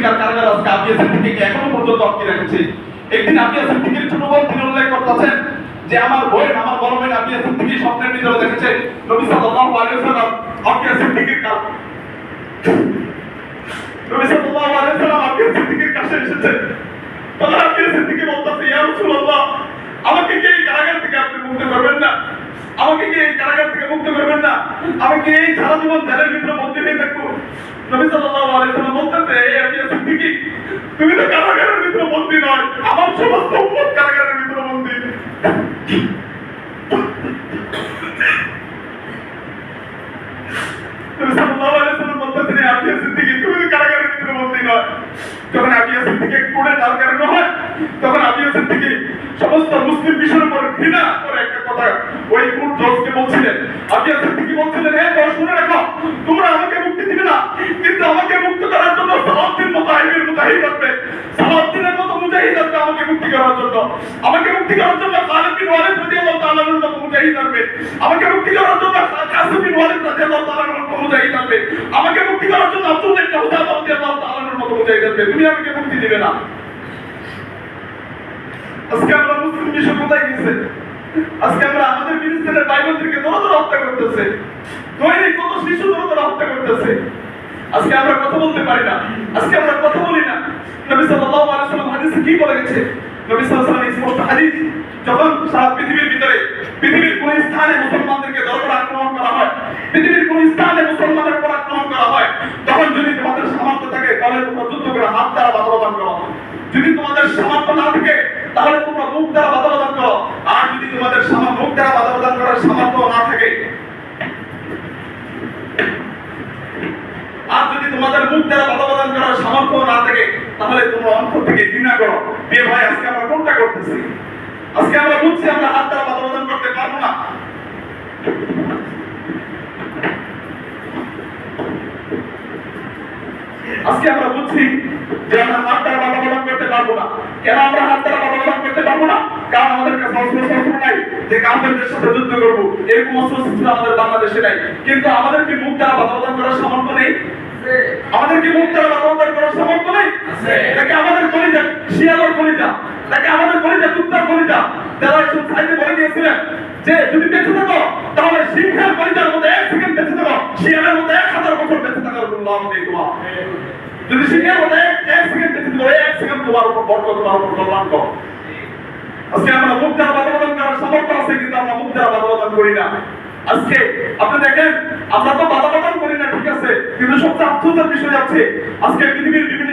কারাগার আজকে আবিয়া সিদ্দিকীকে এখনো পর্যন্ত আটকে রেখেছে। একদিন আবিয়া সিদ্দিকীর ছোট বোন তিনি উল্লেখ করতেছেন যে আমার বোন, আমার বড় বোন আবিয়া সিদ্দিকী স্বপ্নের ভিতরে দেখেছে নবী সাল্লাল্লাহু আলাইহি ওয়াসাল্লাম আবিয়া সিদ্দিকীর নবী সাল্লাল্লাহু আলাইহি ওয়াসাল্লাম আবিয়া সিদ্দিকীর কাছে এসেছে। তখন আবিয়া সিদ্দিকী বলতেছে, ইয়া রাসূলুল্লাহ, আমাকে কি এই কারাগার থেকে আপনি মুক্ত করবেন না? আমাকে কি এই কারাগার থেকে মুক্ত করবেন না? আমাকে এই সারা জীবন জেলের ভিতরে বন্দী হয়ে থাকবো? নবী সাল্লাল্লাহু আলাইহি ওয়াসাল্লাম বলতেছে, এই আবিয়া সিদ্দিকী, তুমি তো কারাগারের ভিতরে বন্দী নয়, আমার সমস্ত উম্মত কারাগারের ভিতরে বন্দী। নবী সাল্লাল্লাহু আলাইহি ওয়াসাল্লাম বলতেছেন, আবিয়া সিদ্দিকী, তুমি তো কারাগারের ভিতরে বন্দী নয়। যখন আবিয়া সিদ্দিকী কোড়ে তার কারণে হয়, তখন আবিয়া সিদ্দিকী সমস্ত মুসলিম বিশ্বের উপর ঘৃণা করে একটা কথা ওই কোর্ট জজকে বলছিলেন। আবিয়া সিদ্দিকী বলছিলেন, হে দশ, শুনে রাখো, তোমরা আমাকে মুক্তি দিবে না, কিন্তু আমাকে মুক্ত করার জন্য সালাউদ্দিন মতো আইবের মুজাহিদ আসবে, সালাউদ্দিনের মতো মুজাহিদ আসবে আমাকে মুক্তি করার জন্য। আমাকে মুক্তি করার জন্য খালিদ বিন ওয়ালিদ রাদিয়াল্লাহু তাআলা আনহুর মতো মুজাহিদ আসবে। আমাকে মুক্তি করার জন্য কাসিম বিন ওয়ালিদ রাদিয়াল্লাহু তাআলা আনহুর মতো মুজাহিদ আসবে। আমাকে মুক্তি করার জন্য আব্দুল্লাহ ইবনে হুযাফা রাদিয়াল্লাহু তাআলা আনহুর মতো মুজাহিদ আসবে। তুমি আমাকে মুক্তি দিবে না। আজকে আমরা মুসলিম বিশ্ব কোথায় গেছে? আজকে আমরা আমাদের ফিলিস্তিনের ভাই বোনদেরকে দৌড়ে হত্যা করতেছে, দৈনিক কত শিশু দৌড়ে হত্যা করতেছে। আজকে আমরা কথা বলতে পারি না, আজকে আমরা কথা বলি না। নবী সাল্লাল্লাহু আলাইহি ওয়াসাল্লাম হাদিসে কি বলে গেছে? নবী সাল্লাল্লাহু আলাইহি ওয়াসাল্লাম স্পষ্ট হাদিস, যখন সারা পৃথিবীর ভিতরে পৃথিবীর কোন স্থানে মুসলমানদেরকে দৌড়ে আক্রমণ করা হয়, পৃথিবীর কোন স্থানে মুসলমানদের উপর আক্রমণ করা হয়, তখন যদি তোমাদের সামর্থ্য থাকে তাহলে তোমরা যুদ্ধ করে হাত দ্বারা বাধা প্রদান করো। যদি তোমাদের সামর্থ্য না থাকে তাহলে তোমরা মুখ দ্বারা বাধা প্রদান করো। আর যদি তোমাদের মুখ দ্বারা বাধা প্রদান করার সামর্থ্য না থাকে, আর যদি তোমাদের মুখ দ্বারা বাধা প্রদান করার সামর্থ্য না থাকে, তাহলে তোমরা অন্তর থেকে ঘৃণা করো। এ ভাই, আজকে আমরা কোনটা করতেছি? আজকে আমরা বুঝছি আমরা হাত দ্বারা বাধা প্রদান করতে পারবো না। আজকে আমরা বুঝছি যে আমরা হাত দ্বারা বাধা প্রদান করতে পারবো না। কেন আমরা হাত দ্বারা বাধা প্রদান করতে পারবো না? কারণ আমাদের কাছে অস্ত্র নাই যে কাফেরদের সাথে যুদ্ধ করবো, এরকম অস্ত্র আমাদের বাংলাদেশে নাই। কিন্তু আমাদের কি মুখ দ্বারা বাধা প্রদান করার সামর্থ্য নেই? আমাদের কি মুখ দ্বারা বাধা প্রদান করার সামর্থ্য নেই? নাকি আমাদের কলিজা শিয়ালের কলিজা, নাকি আমাদের কলিজা কুত্তার কলিজা? যারা একজন সাইডে বলে গিয়েছিলেন যে যদি বেঁচে থাকো তাহলে সিংহের কলিজার মধ্যে 1 সেকেন্ড বেঁচে থাকো, শিয়ালের মধ্যে 1000 বছর বেঁচে থাকার লাভ নেই তোমার। যদি সিংহের মধ্যে 1 সেকেন্ড বেঁচে থাকো, 1 সেকেন্ড তোমার উপর বরকত, তোমার উপর কল্যাণ কর। আজকে আমরা মুখ দ্বারা বাধা প্রদান করার সামর্থ্য আছে, কিন্তু আমরা মুখ দ্বারা বাধা প্রদান করি না। আজকে আপনি দেখেন, আমরা তো বাধা প্রদান করি না, ঠিক আছে, কিন্তু সবচেয়ে আশ্চর্যের বিষয় আছে আজকে পৃথিবীর বিভিন্ন